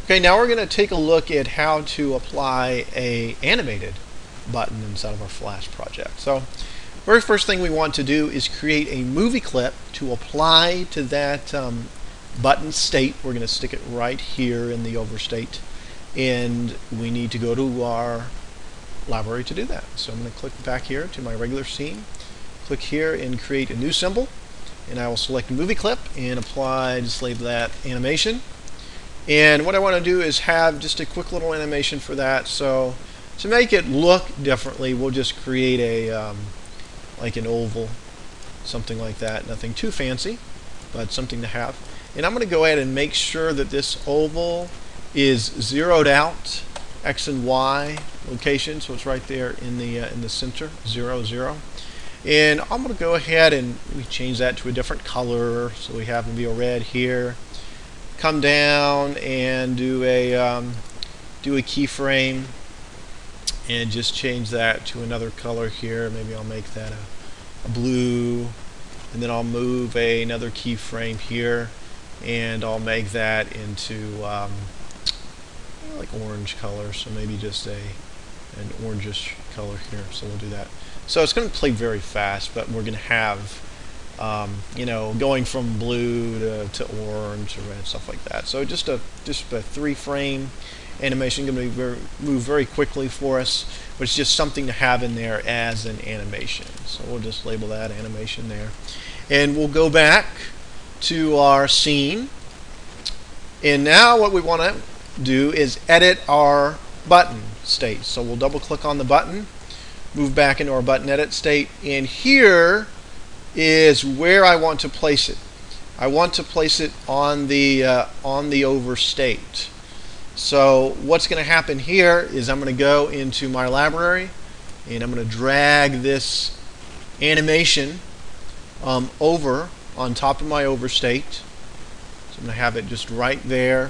Okay, now we're going to take a look at how to apply a animated button inside of our Flash project. So, very first thing we want to do is create a movie clip to apply to that button state. We're going to stick it right here in the overstate, and we need to go to our library to do that. So I'm going to click back here to my regular scene, click here and create a new symbol, and I will select movie clip and apply, just label that animation. And what I want to do is have just a quick little animation for that. So to make it look differently, we'll just create a like an oval, something like that. Nothing too fancy, but something to have. And I'm going to go ahead and make sure that this oval is zeroed out, X and Y location, so it's right there in the center, 0, 0. And I'm going to go ahead and we change that to a different color, so we have maybe a red here. Come down and do a keyframe and just change that to another color here. Maybe I'll make that a blue, and then I'll move another keyframe here and I'll make that into like orange color, so maybe just an orangish color here. So we'll do that. So it's going to play very fast, but we're going to have going from blue to orange to red, stuff like that. So just a 3-frame animation, going to move very quickly for us, but it's just something to have in there as an animation. So we'll just label that animation there, and we'll go back to our scene. And now what we want to do is edit our button state. So we'll double click on the button, move back into our button edit state, and here is where I want to place it. I want to place it on the overstate. So what's going to happen here is I'm going to go into my library and I'm going to drag this animation over on top of my overstate. So I'm going to have it just right there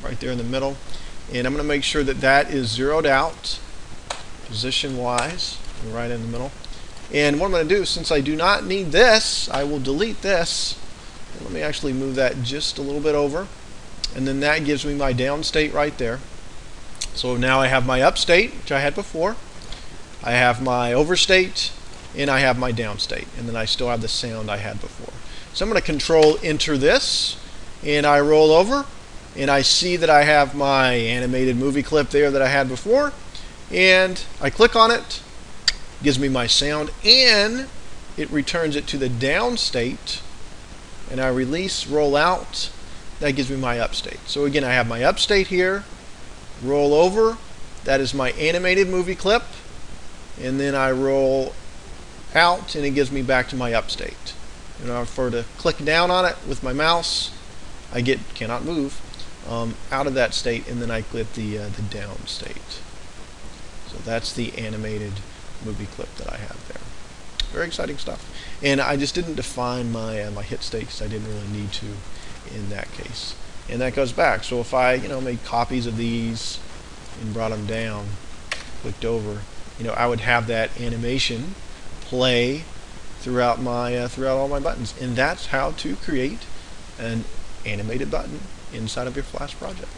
in the middle, and I'm going to make sure that that is zeroed out position wise right in the middle. And what I'm going to do, since I do not need this, I will delete this. Let me actually move that just a little bit over, and then that gives me my down state right there. So now I have my up state, which I had before, I have my overstate, and I have my down state, and then I still have the sound I had before. So I'm going to control enter this, and I roll over, and I see that I have my animated movie clip there that I had before, and I click on it, gives me my sound, and it returns it to the down state, and I release, roll out, that gives me my up state. So again, I have my up state here, roll over, that is my animated movie clip, and then I roll out and it gives me back to my up state. And I prefer to click down on it with my mouse, I cannot move out of that state, and then I get the down state. So that's the animated movie clip that I have there. Very exciting stuff. And I just didn't define my my hit state because I didn't really need to in that case. And that goes back. So if I made copies of these and brought them down, clicked over, I would have that animation play throughout my throughout all my buttons. And that's how to create an animated button inside of your Flash project.